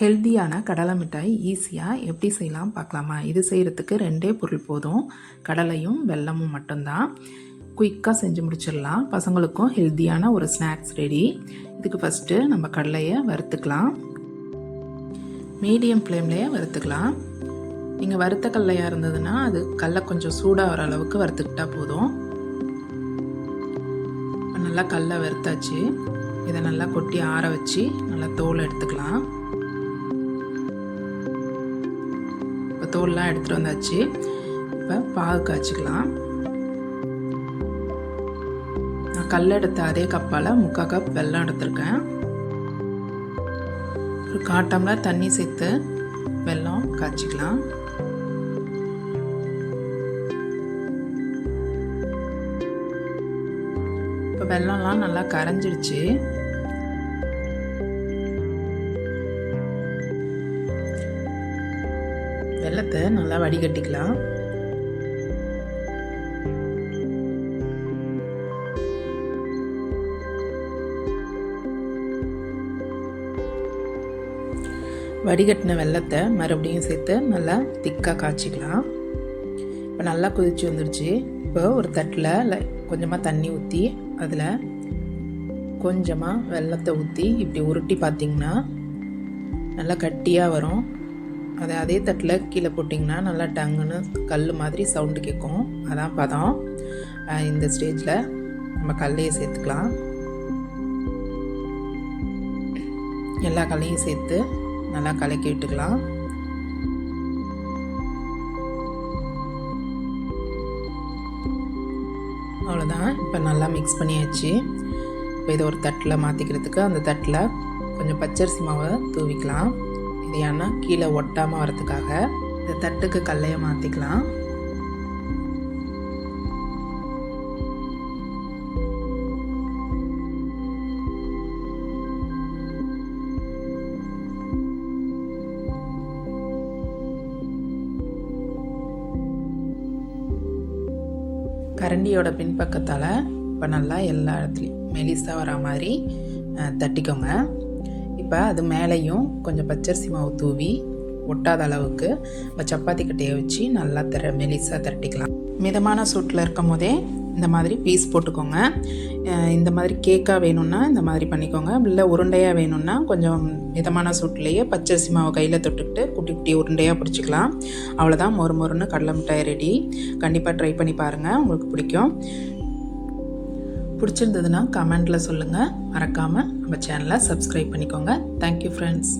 ஹெல்த்தியான கடலை மிட்டாய் ஈஸியாக எப்படி செய்யலாம் பார்க்கலாமா? இது செய்கிறதுக்கு 2 பொருள் போதும். கடலையும் வெல்லமும் மட்டும்தான். குயிக்காக செஞ்சு முடிச்சிடலாம். பசங்களுக்கும் ஹெல்த்தியான ஒரு ஸ்நாக்ஸ் ரெடி. இதுக்கு ஃபஸ்ட்டு நம்ம கடலையை வறுத்துக்கலாம். மீடியம் ஃப்ளேம்லேயே வறுத்துக்கலாம். நீங்கள் வறுத்த கடலையாக இருந்ததுன்னா அது கடலை கொஞ்சம் சூடாக வர அளவுக்கு வறுத்துக்கிட்டால் போதும். நல்லா கடலை வறுத்தாச்சு. இதை நல்லா கொட்டி ஆற வச்சு நல்லா தோல் எடுத்துக்கலாம். இப்போ தோல்லாம் எடுத்துகிட்டு வந்தாச்சு. இப்போ பாகு காய்ச்சிக்கலாம். நான் கல் எடுத்த அதே கப்பால் 3/4 கப் வெல்லம் எடுத்திருக்கேன். ஒரு 1/4 டம்ளர் தண்ணி சேர்த்து வெல்லம் காய்ச்சிக்கலாம். இப்போ வெல்லம்லாம் நல்லா கரைஞ்சிடுச்சு. வெல்லத்தை நல்லா வடிகட்டிக்கலாம். வடிகட்டின வெல்லத்தை மறுபடியும் சேர்த்து நல்லா திக்காக காய்ச்சிக்கலாம். இப்போ நல்லா கொதிச்சு வந்துடுச்சு. இப்போ ஒரு தட்டில் கொஞ்சமாக தண்ணி ஊற்றி அதில் கொஞ்சமாக வெல்லத்தை ஊற்றி இப்படி உருட்டி பார்த்திங்கன்னா நல்லா கட்டியாக வரும். அதை அதே தட்டில் கீழே போட்டிங்கன்னா நல்லா டங்குன்னு கல் மாதிரி சவுண்டு கேட்கும். அதான் பதம். இந்த ஸ்டேஜில் நம்ம கல்லையை சேர்த்துக்கலாம். எல்லா கல்லையும் சேர்த்து நல்லா கலக்கி விட்டுக்கலாம். அவ்வளோதான். இப்போ நல்லா மிக்ஸ் பண்ணியாச்சு. இப்போ இதை ஒரு தட்டில் மாற்றிக்கிறதுக்கு அந்த தட்டில் கொஞ்சம் பச்சரிசி மாவை தூவிக்கலாம். இது ஏன்னா கீழே ஒட்டாமல் வரதுக்காக. இந்த தட்டுக்கு கடலையை மாற்றிக்கலாம். கரண்டியோட பின்பக்கத்தால் இப்போ நல்லா எல்லா இடத்துலையும் மெலிசாக வர மாதிரி தட்டிக்கோங்க. இப்போ அது மேலேயும் கொஞ்சம் பச்சரிசி மாவு தூவி ஒட்டாத அளவுக்கு சப்பாத்தி கட்டையை வச்சு நல்லா மெலிசாக திரட்டிக்கலாம். மிதமான சூட்டில் இருக்கும் போதே இந்த மாதிரி பீஸ் போட்டுக்கோங்க. இந்த மாதிரி கேக்காக வேணும்னா இந்த மாதிரி பண்ணிக்கோங்க. இல்லை உருண்டையாக வேணும்னா கொஞ்சம் மிதமான சூட்லேயே பச்சரிசி மாவு கையில் தொட்டுக்கிட்டு குட்டி குட்டி உருண்டையாக பிடிச்சிக்கலாம். அவ்வளோதான், மொறு மொறுன்னு கடலை மிட்டாய் ரெடி. கண்டிப்பாக ட்ரை பண்ணி பாருங்கள், உங்களுக்கு பிடிக்கும். பிடிச்சிருந்ததுன்னா கமெண்ட்டில் சொல்லுங்கள். மறக்காமல் நம்ம சேனலை சப்ஸ்கிரைப் பண்ணிக்கோங்க. Thank you friends.